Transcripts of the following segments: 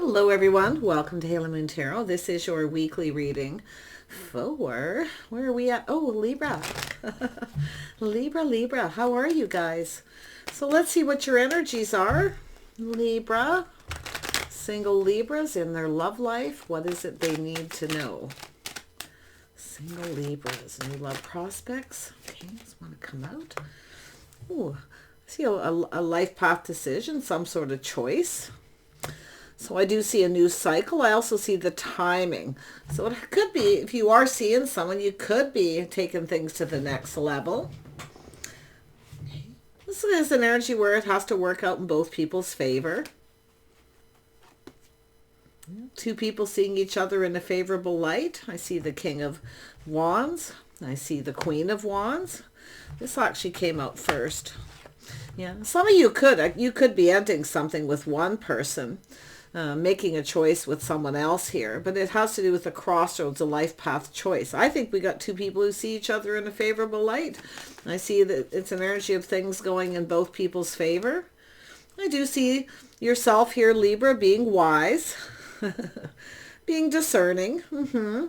Hello everyone, welcome to Halo Moon Tarot. This is your weekly reading for, where are we at? Oh, Libra. Libra, how are you guys? So let's see what your energies are. Libra, single Libras in their love life. What is it they need to know? Single Libras, new love prospects. Okay, just want to come out. Ooh, I see a life path decision, some sort of choice. So I do see a new cycle. I also see the timing. So it could be, if you are seeing someone, you could be taking things to the next level. This is an energy where it has to work out in both people's favor. Two people seeing each other in a favorable light. I see the King of Wands. I see the Queen of Wands. This actually came out first. Yeah, some of you could be ending something with one person. Making a choice with someone else here, but it has to do with a crossroads, a life path choice. I think we got two people who see each other in a favorable light. I see that it's an energy of things going in both people's favor. I do see yourself here, Libra, being wise, being discerning. Yeah,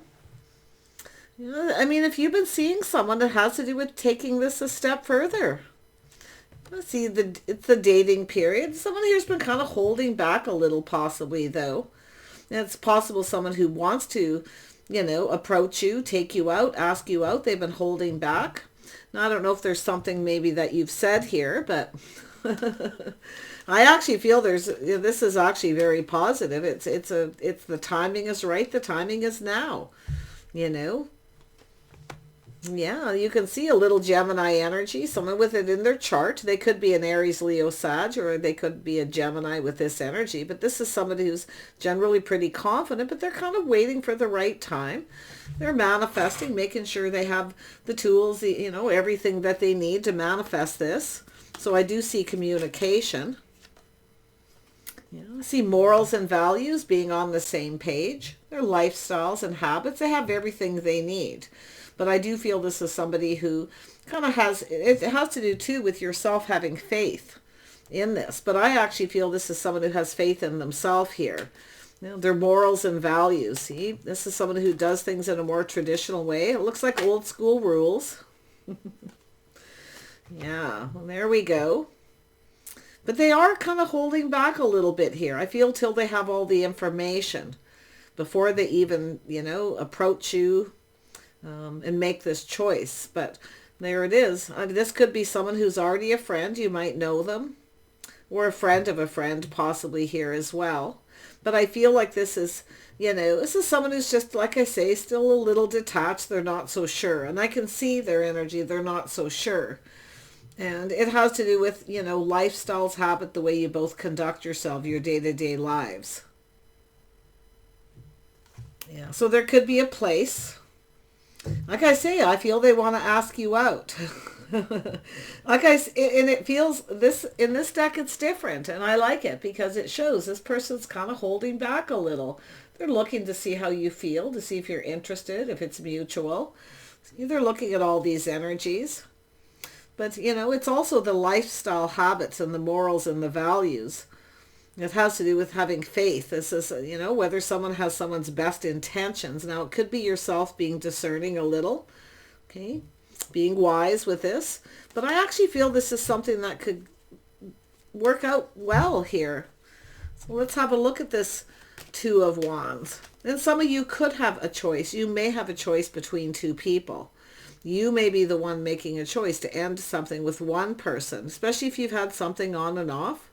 I mean, if you've been seeing someone, it has to do with taking this a step further. Let's see, it's the dating period. Someone here's been kind of holding back a little, possibly, though. And it's possible someone who wants to, approach you, take you out, ask you out. They've been holding back. Now, I don't know if there's something maybe that you've said here, but I actually feel this is actually very positive. It's the timing is right. The timing is now, Yeah, you can see a little Gemini energy, someone with it in their chart. They could be an Aries, Leo, Sag, or they could be a Gemini with this energy. But this is somebody who's generally pretty confident, but they're kind of waiting for the right time. They're manifesting, making sure they have the tools, everything that they need to manifest this. So I do see communication. I see morals and values being on the same page. Their lifestyles and habits, they have everything they need. But I do feel this is somebody who kind of it has to do too with yourself having faith in this. But I actually feel this is someone who has faith in themselves here. Their morals and values. See, this is someone who does things in a more traditional way. It looks like old school rules. Yeah, well, there we go. But they are kind of holding back a little bit here. I feel till they have all the information before they even, approach you. And make this choice. But there it is. This could be someone who's already a friend. You might know them, or a friend of a friend possibly here as well. But I feel like this is someone who's just, like I say, still a little detached. They're not so sure, and I can see their energy. They're not so sure, and it has to do with lifestyles, habit, the way you both conduct yourself, your day-to-day lives. Yeah, so there could be a place. Like I say, I feel they want to ask you out. And it feels in this deck, it's different. And I like it because it shows this person's kind of holding back a little. They're looking to see how you feel, to see if you're interested, if it's mutual. They're looking at all these energies. But, it's also the lifestyle habits and the morals and the values. It has to do with having faith. This is, whether someone has someone's best intentions. Now, it could be yourself being discerning a little, okay, being wise with this. But I actually feel this is something that could work out well here. So let's have a look at this Two of Wands. And some of you could have a choice. You may have a choice between two people. You may be the one making a choice to end something with one person, especially if you've had something on and off.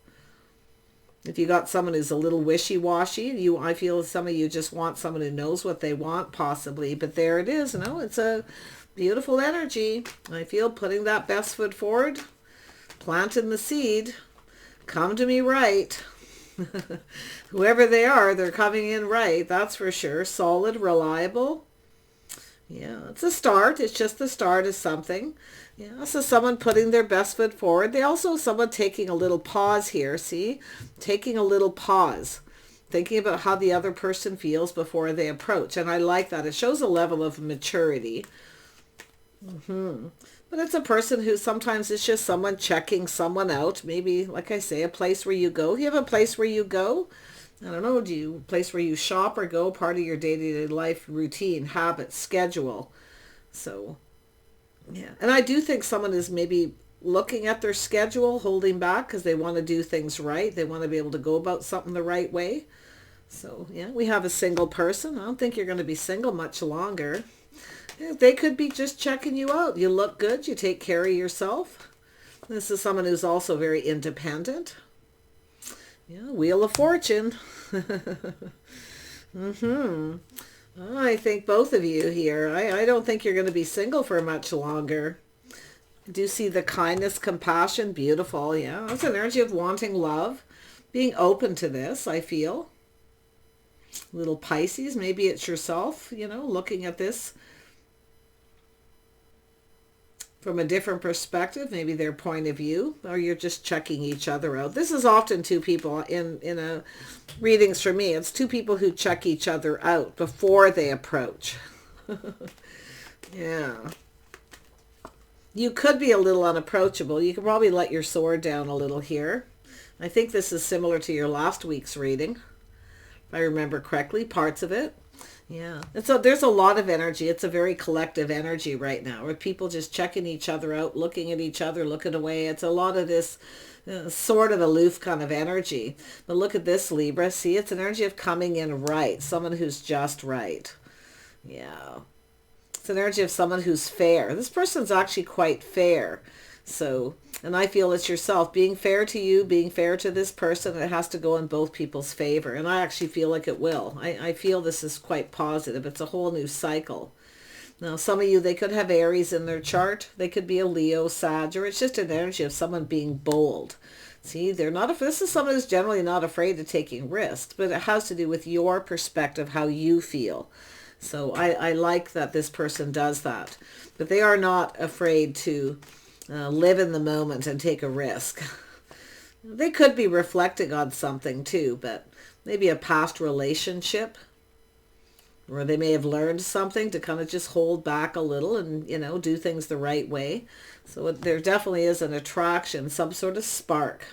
If you got someone who's a little wishy-washy, I feel some of you just want someone who knows what they want, possibly. But there it is. It's a beautiful energy. I feel putting that best foot forward, planting the seed. Come to me right. Whoever they are, they're coming in right. That's for sure. Solid, reliable. Yeah, it's a start. It's just the start of something. Yeah, so someone putting their best foot forward. They also, someone taking a little pause here, see? Taking a little pause. Thinking about how the other person feels before they approach. And I like that. It shows a level of maturity. But it's a person who sometimes it's just someone checking someone out. Maybe, like I say, a place where you go. You have a place where you go. I don't know, do you place where you shop or go, part of your day-to-day life routine, habits, schedule. So, yeah. And I do think someone is maybe looking at their schedule, holding back because they want to do things right. They want to be able to go about something the right way. So, yeah, we have a single person. I don't think you're going to be single much longer. Yeah, they could be just checking you out. You look good. You take care of yourself. This is someone who's also very independent. Yeah, Wheel of Fortune. I think both of you here. I don't think you're going to be single for much longer. I do see the kindness, compassion, beautiful. Yeah, that's an energy of wanting love, being open to this, I feel. Little Pisces, maybe it's yourself, looking at this from a different perspective, maybe their point of view, or you're just checking each other out. This is often two people in a readings for me. It's two people who check each other out before they approach. Yeah. You could be a little unapproachable. You could probably let your sword down a little here. I think this is similar to your last week's reading, if I remember correctly, parts of it. Yeah. And so there's a lot of energy. It's a very collective energy right now, where people just checking each other out, looking at each other, looking away. It's a lot of this sort of aloof kind of energy. But look at this, Libra. See, it's an energy of coming in right. Someone who's just right. Yeah. It's an energy of someone who's fair. This person's actually quite fair. So, and I feel it's yourself being fair to you, being fair to this person. It has to go in both people's favor. And I actually feel like it will. I feel this is quite positive. It's a whole new cycle. Now, some of you, they could have Aries in their chart. They could be a Leo, Sag, or it's just an energy of someone being bold. See, this is someone who's generally not afraid of taking risks, but it has to do with your perspective, how you feel. So I like that this person does that. But they are not afraid to live in the moment and take a risk. They could be reflecting on something too, but maybe a past relationship, or they may have learned something to kind of just hold back a little and, do things the right way. So there definitely is an attraction, some sort of spark.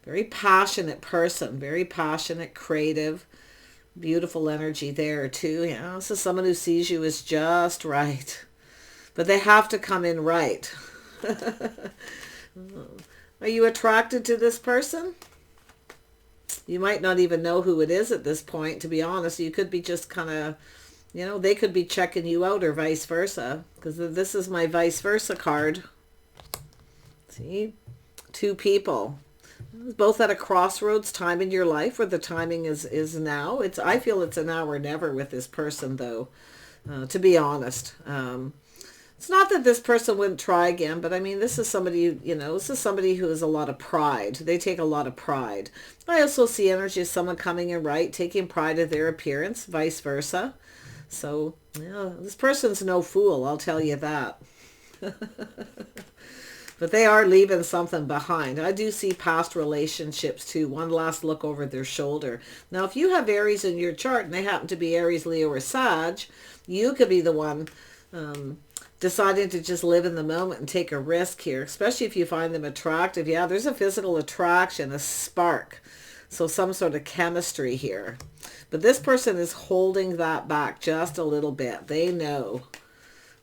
Very passionate person, very passionate, creative, beautiful energy there too. Yeah, this is someone who sees you as just right. But they have to come in right. Are you attracted to this person? You might not even know who it is at this point, to be honest. You could be just kind of, they could be checking you out or vice versa. Because this is my vice versa card. See? Two people. Both at a crossroads time in your life where the timing is now. I feel it's a now or never with this person, though, to be honest. It's not that this person wouldn't try again, but I mean, this is somebody, this is somebody who has a lot of pride. They take a lot of pride. I also see energy of someone coming in right, taking pride of their appearance, vice versa. So, this person's no fool, I'll tell you that. But they are leaving something behind. I do see past relationships too. One last look over their shoulder. Now, if you have Aries in your chart and they happen to be Aries, Leo, or Sag, you could be the one deciding to just live in the moment and take a risk here, especially if you find them attractive. Yeah, there's a physical attraction, a spark. So some sort of chemistry here. But this person is holding that back just a little bit. They know.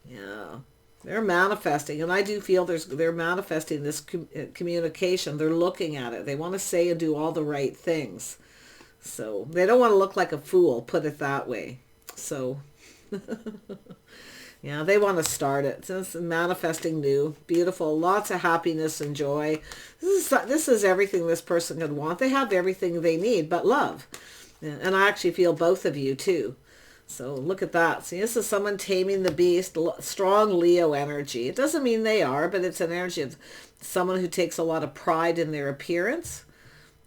Yeah. They're manifesting, and I do feel they're manifesting this communication. They're looking at it. They want to say and do all the right things. So they don't want to look like a fool, put it that way. So, yeah, they want to start it. It's manifesting new, beautiful, lots of happiness and joy. This is everything this person could want. They have everything they need but love. And I actually feel both of you too. So look at that. See, this is someone taming the beast, strong Leo energy. It doesn't mean they are, but it's an energy of someone who takes a lot of pride in their appearance.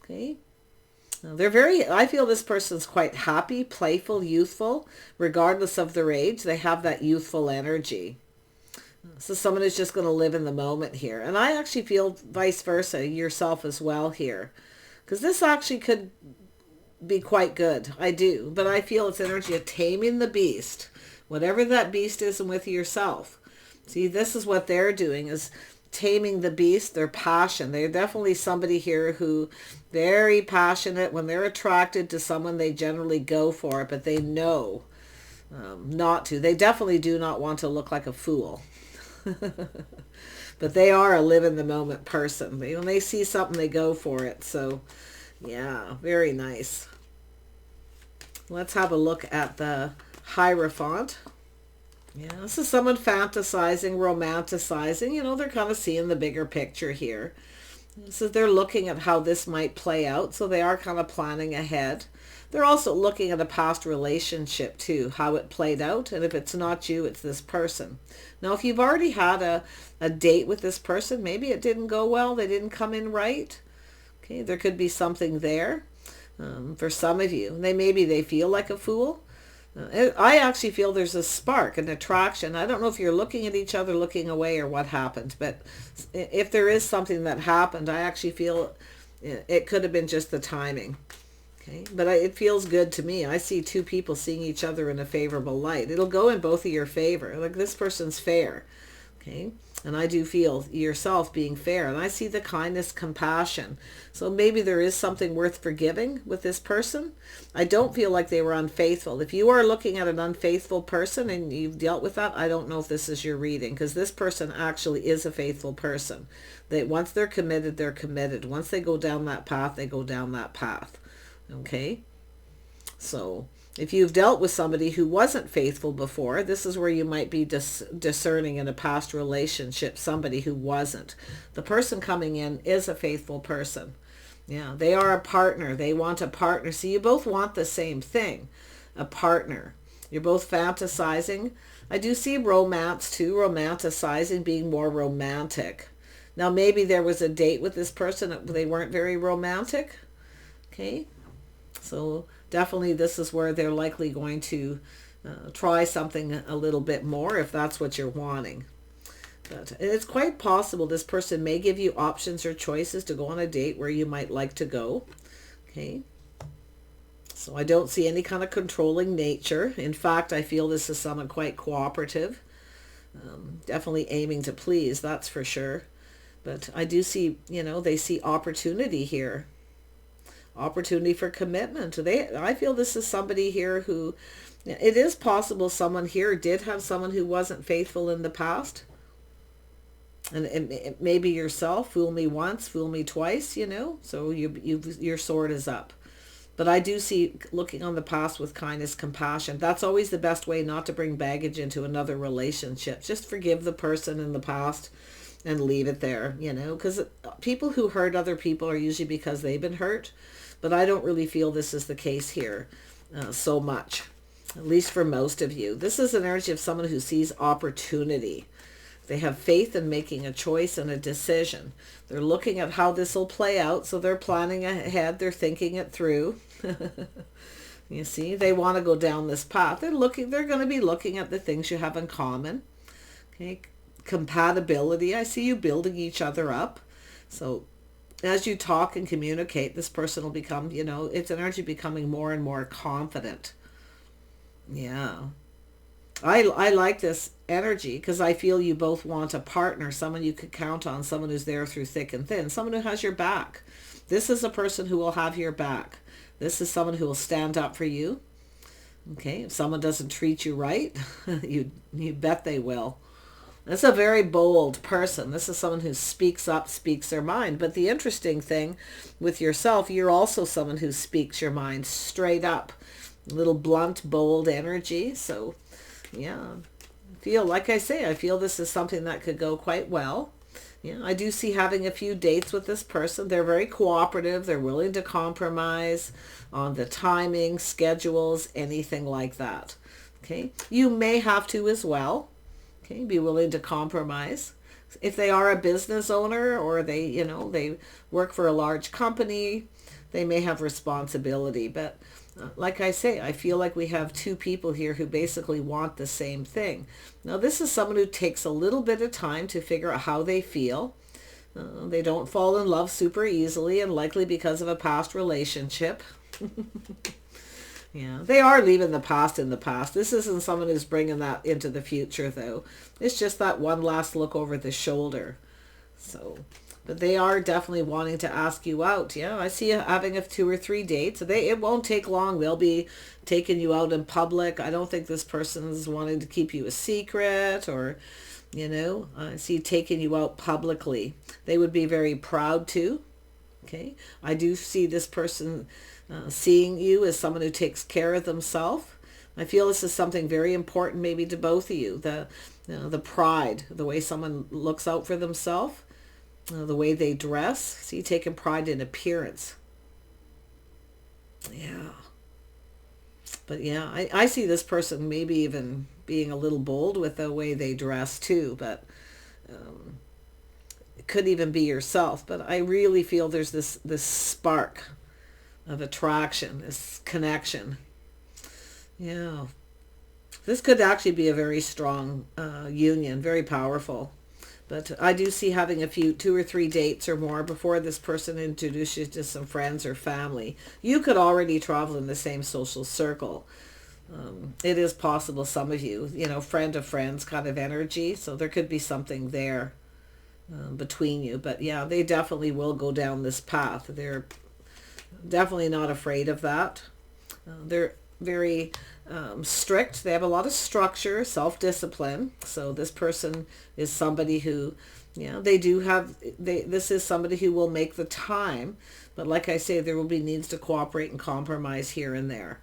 Okay. Now, I feel this person's quite happy, playful, youthful, regardless of their age. They have that youthful energy. So someone who's just going to live in the moment here. And I actually feel vice versa, yourself as well here. Because this actually could be quite good. I do. But I feel it's energy of taming the beast. Whatever that beast is, and with yourself. See, this is what they're doing, is taming the beast, their passion. They're definitely somebody here who very passionate. When they're attracted to someone, they generally go for it, but they know not to. They definitely do not want to look like a fool. But they are a live in the moment person. When they see something, they go for it. So yeah, very nice. Let's have a look at the Hierophant. Yeah, this is someone fantasizing, romanticizing. You know, they're kind of seeing the bigger picture here. So they're looking at how this might play out. So they are kind of planning ahead. They're also looking at a past relationship too, how it played out. And if it's not you, it's this person. Now, if you've already had a date with this person, maybe it didn't go well. They didn't come in right. Okay, there could be something there for some of you. Maybe they feel like a fool. I actually feel there's a spark, an attraction. I don't know if you're looking at each other, looking away, or what happened. But if there is something that happened, I actually feel it could have been just the timing. Okay, but it feels good to me. I see two people seeing each other in a favorable light. It'll go in both of your favor. Like, this person's fair. Okay, and I do feel yourself being fair. And I see the kindness, compassion. So maybe there is something worth forgiving with this person. I don't feel like they were unfaithful. If you are looking at an unfaithful person and you've dealt with that, I don't know if this is your reading, because this person actually is a faithful person. Once they're committed, they're committed. Once they go down that path, they go down that path. Okay, so if you've dealt with somebody who wasn't faithful before, this is where you might be discerning in a past relationship somebody who wasn't. The person coming in is a faithful person. Yeah, they are a partner. They want a partner. So you both want the same thing, a partner. You're both fantasizing. I do see romance too, romanticizing, being more romantic. Now, maybe there was a date with this person. They weren't very romantic. Okay. So definitely this is where they're likely going to try something a little bit more if that's what you're wanting. But it's quite possible this person may give you options or choices to go on a date where you might like to go. Okay. So I don't see any kind of controlling nature. In fact, I feel this is someone quite cooperative. Definitely aiming to please, that's for sure. But I do see, they see opportunity here. Opportunity for commitment. I feel this is somebody here who, it is possible someone here did have someone who wasn't faithful in the past. And maybe yourself, fool me once, fool me twice, so your sword is up. But I do see looking on the past with kindness, compassion. That's always the best way not to bring baggage into another relationship. Just forgive the person in the past and leave it there, because people who hurt other people are usually because they've been hurt. But I don't really feel this is the case here so much, at least for most of you. This is an energy of someone who sees opportunity. They have faith in making a choice and a decision. They're looking at how this will play out, so they're planning ahead. They're thinking it through. You see, they want to go down this path. They're going to be looking at the things you have in common. Okay, compatibility. I see you building each other up. So as you talk and communicate, this person will become, it's energy becoming more and more confident. Yeah. I like this energy because I feel you both want a partner, someone you could count on, someone who's there through thick and thin, someone who has your back. This is a person who will have your back. This is someone who will stand up for you. Okay, if someone doesn't treat you right, you bet they will. This is a very bold person. This is someone who speaks up, speaks their mind. But the interesting thing with yourself, you're also someone who speaks your mind straight up. A little blunt, bold energy. So, yeah. I feel this is something that could go quite well. Yeah, I do see having a few dates with this person. They're very cooperative. They're willing to compromise on the timing, schedules, anything like that. Okay. You may have to as well. Okay, be willing to compromise. If they are a business owner or they work for a large company, they may have responsibility. But like I say, I feel like we have two people here who basically want the same thing. Now, this is someone who takes a little bit of time to figure out how they feel. They don't fall in love super easily, and likely because of a past relationship. Yeah, they are leaving the past in the past. This isn't someone who's bringing that into the future, though. It's just that one last look over the shoulder. So, but they are definitely wanting to ask you out. Yeah, I see you having 2 or 3 dates. It won't take long. They'll be taking you out in public. I don't think this person is wanting to keep you a secret, or, I see taking you out publicly. They would be very proud to. Okay, I do see this person seeing you as someone who takes care of themselves. I feel this is something very important, maybe to both of you. The pride, the way someone looks out for themselves, the way they dress. See, taking pride in appearance. Yeah. But yeah, I see this person maybe even being a little bold with the way they dress too. But it could even be yourself. But I really feel there's this spark of attraction, this connection. Yeah. This could actually be a very strong union, very powerful. But I do see having 2 or 3 dates or more before this person introduces you to some friends or family. You could already travel in the same social circle. It is possible, some of you, friend of friends kind of energy. So there could be something there between you. But yeah, they definitely will go down this path. They're definitely not afraid of that. They're very strict. They have a lot of structure, self-discipline. So this person is somebody who, this is somebody who will make the time. But like I say, there will be needs to cooperate and compromise here and there.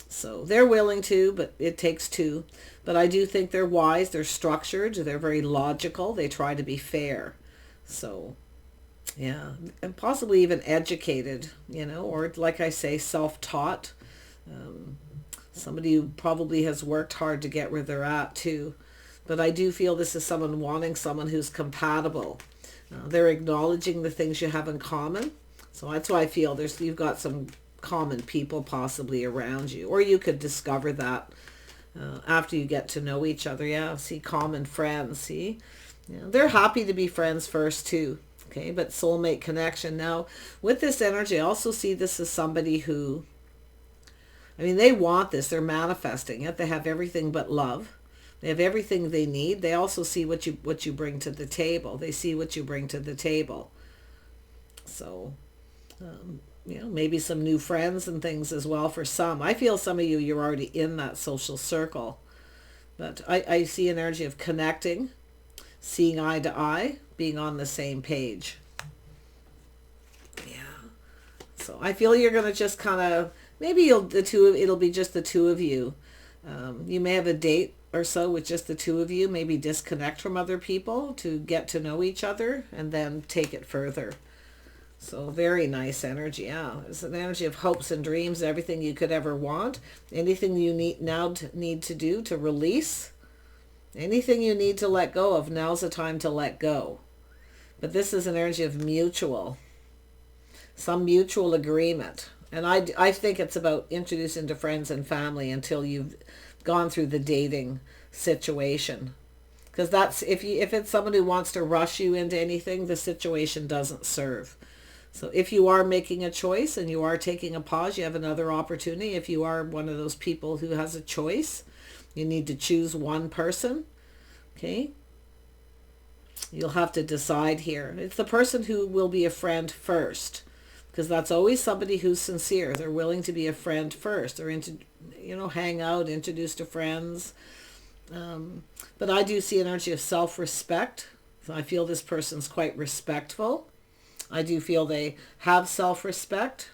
So they're willing to, but it takes two. But I do think they're wise. They're structured. They're very logical. They try to be fair. So yeah, and possibly even educated, or like I say, self-taught. Somebody who probably has worked hard to get where they're at too. But I do feel this is someone wanting someone who's compatible. They're acknowledging the things you have in common. So that's why I feel you've got some common people possibly around you. Or you could discover that after you get to know each other. Yeah, see, common friends, see? They're happy to be friends first too. Okay, but soulmate connection. Now, with this energy, I also see this as somebody who, they want this. They're manifesting it. They have everything but love. They have everything they need. They also see what you bring to the table. They see what you bring to the table. So, maybe some new friends and things as well for some. I feel some of you're already in that social circle. But I see an energy of connecting, seeing eye to eye, being on the same page. Yeah. So I feel you're going to just kind of, maybe it'll be just the two of you. You may have a date or so with just the two of you, maybe disconnect from other people to get to know each other and then take it further. So very nice energy. Yeah, it's an energy of hopes and dreams, everything you could ever want, anything you need to do to release, anything you need to let go of, now's the time to let go. But this is an energy of some mutual agreement. And I think it's about introducing to friends and family until you've gone through the dating situation. Because that's, if it's someone who wants to rush you into anything, the situation doesn't serve. So if you are making a choice and you are taking a pause, you have another opportunity. If you are one of those people who has a choice, you need to choose one person. Okay? You'll have to decide here. It's the person who will be a friend first. Because that's always somebody who's sincere. They're willing to be a friend first. They're hang out, introduce to friends. But I do see an energy of self-respect. So I feel this person's quite respectful. I do feel they have self-respect.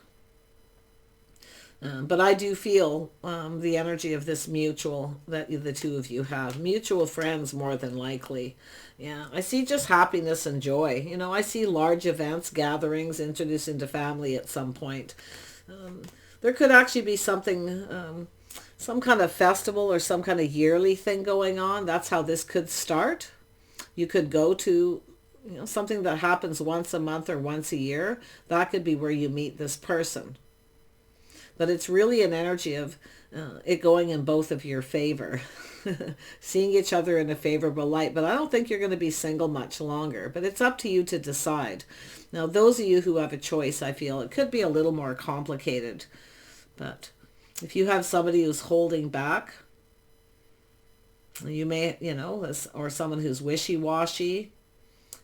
But I do feel the energy of this mutual, that the two of you have. Mutual friends, more than likely. Yeah, I see just happiness and joy. I see large events, gatherings, introduced into family at some point. There could actually be something, some kind of festival or some kind of yearly thing going on. That's how this could start. You could go to something that happens once a month or once a year. That could be where you meet this person. But it's really an energy of it going in both of your favor. Seeing each other in a favorable light. But I don't think you're going to be single much longer. But it's up to you to decide. Now, those of you who have a choice, I feel it could be a little more complicated. But if you have somebody who's holding back, you may, or someone who's wishy-washy,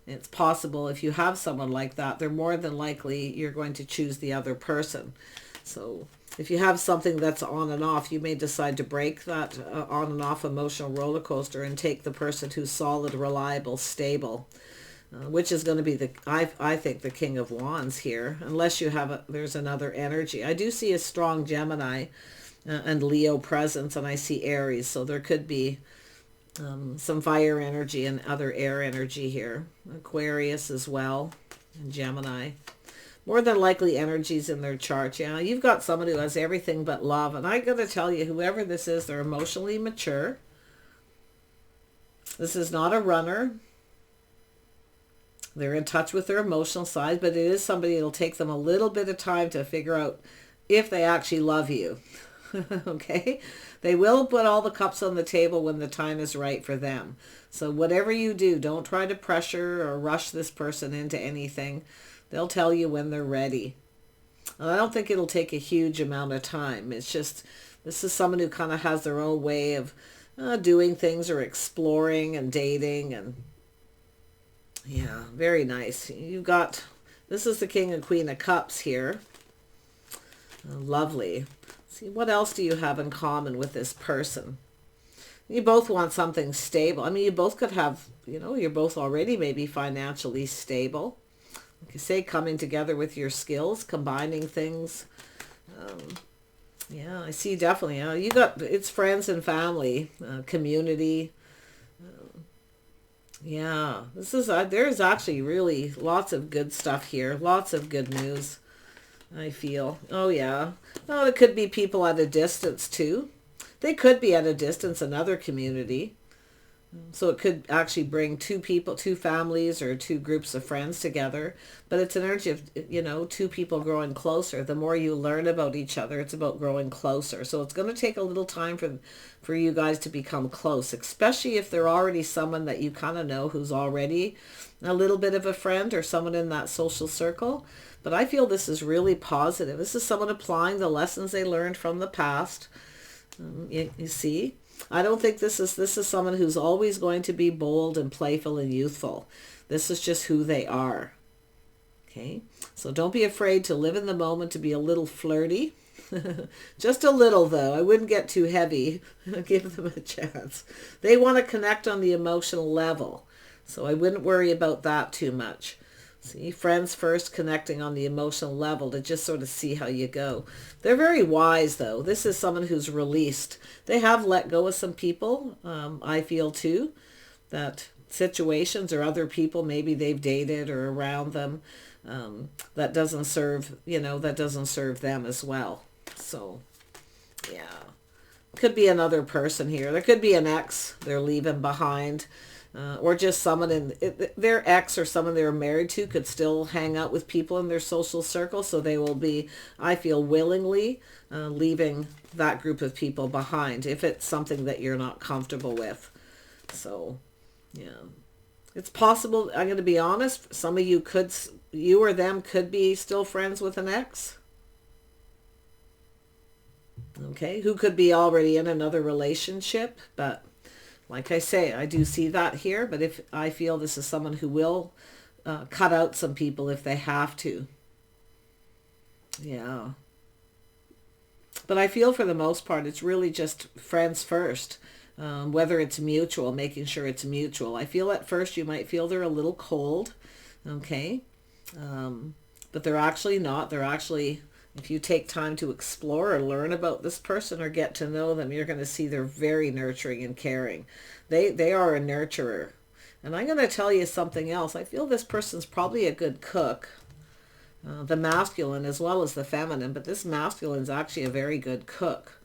It's possible if you have someone like that, they're more than likely you're going to choose the other person. So if you have something that's on and off, you may decide to break that on and off emotional roller coaster and take the person who's solid, reliable, stable, which is going to be I think the King of Wands here, unless you have there's another energy. I do see a strong Gemini and Leo presence, and I see Aries, so there could be some fire energy and other air energy here. Aquarius as well, and Gemini. More than likely energies in their chart. Yeah, you've got someone who has everything but love. And I got to tell you, whoever this is, they're emotionally mature. This is not a runner. They're in touch with their emotional side, but it is somebody that'll take them a little bit of time to figure out if they actually love you. Okay? They will put all the cups on the table when the time is right for them. So whatever you do, don't try to pressure or rush this person into anything. They'll tell you when they're ready. And I don't think it'll take a huge amount of time. It's just, this is someone who kind of has their own way of doing things or exploring and dating. And yeah, very nice. You've got, this is the King and Queen of Cups here. Lovely. See, what else do you have in common with this person? You both want something stable. I mean, you both could have, you're both already maybe financially stable. Like I say, coming together with your skills, combining things. Yeah, I see definitely. You got, it's friends and family, community. Yeah, this is, there's actually really lots of good stuff here. Lots of good news, I feel. Oh, yeah. Oh, it could be people at a distance, too. They could be at a distance, another community. So it could actually bring two people, two families, or two groups of friends together. But it's an energy of, two people growing closer. The more you learn about each other, it's about growing closer. So it's going to take a little time for you guys to become close, especially if they're already someone that you kind of know who's already a little bit of a friend or someone in that social circle. But I feel this is really positive. This is someone applying the lessons they learned from the past. You see? I don't think this is someone who's always going to be bold and playful and youthful. This is just who they are. Okay? So don't be afraid to live in the moment, to be a little flirty. Just a little, though. I wouldn't get too heavy. Give them a chance. They want to connect on the emotional level. So I wouldn't worry about that too much. See, friends first, connecting on the emotional level to just sort of see how you go. They're very wise, though. This is someone who's released. They have let go of some people, I feel, too, that situations or other people maybe they've dated or around them that doesn't serve, that doesn't serve them as well. So, yeah. Could be another person here. There could be an ex they're leaving behind. Or just someone in their ex or someone they were married to could still hang out with people in their social circle. So they will be, I feel, willingly leaving that group of people behind if it's something that you're not comfortable with. So, yeah, it's possible. I'm going to be honest. Some of you you or them could be still friends with an ex. Okay, who could be already in another relationship, but like I say, I do see that here, but if I feel this is someone who will cut out some people if they have to. Yeah. But I feel for the most part, it's really just friends first, whether it's mutual, making sure it's mutual. I feel at first you might feel they're a little cold, okay? But they're actually not. They're actually, if you take time to explore or learn about this person or get to know them, you're going to see they're very nurturing and caring. They are a nurturer. And I'm going to tell you something else. I feel this person's probably a good cook, the masculine as well as the feminine, but this masculine's actually a very good cook.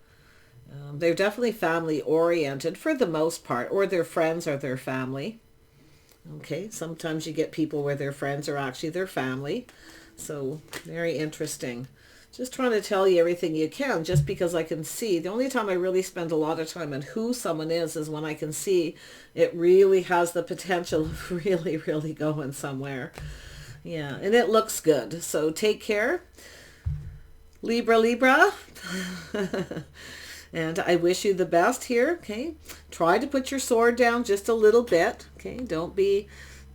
They're definitely family oriented for the most part, or their friends are their family. Okay, sometimes you get people where their friends are actually their family. So very interesting. Just trying to tell you everything you can, just because I can see. The only time I really spend a lot of time on who someone is when I can see it really has the potential of really, really going somewhere. Yeah, and it looks good. So take care. Libra. And I wish you the best here, okay? Try to put your sword down just a little bit, okay? Don't be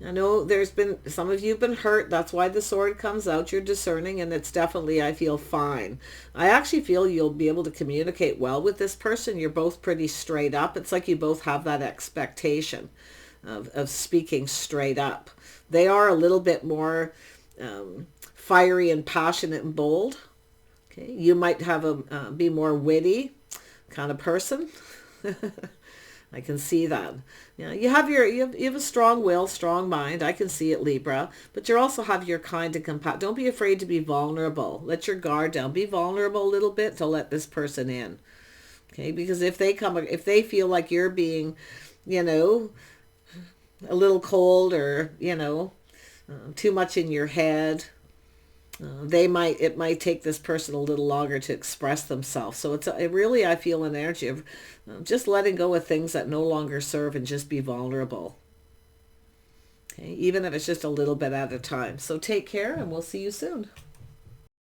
I know there's been, some of you have been hurt. That's why the sword comes out. You're discerning, and it's definitely, I feel, fine. I actually feel you'll be able to communicate well with this person. You're both pretty straight up. It's like you both have that expectation of speaking straight up. They are a little bit more fiery and passionate and bold. Okay, you might have a be more witty kind of person. I can see that. Yeah, you have a strong will, strong mind. I can see it, Libra. But you also have your kind and compassion. Don't be afraid to be vulnerable. Let your guard down. Be vulnerable a little bit to let this person in. Okay, because if they feel like you're being, you know, a little cold, or, you know, too much in your head, it might take this person a little longer to express themselves. So it really, I feel, an energy of just letting go of things that no longer serve, and just be vulnerable. Okay, even if it's just a little bit at a time. So take care, and we'll see you soon.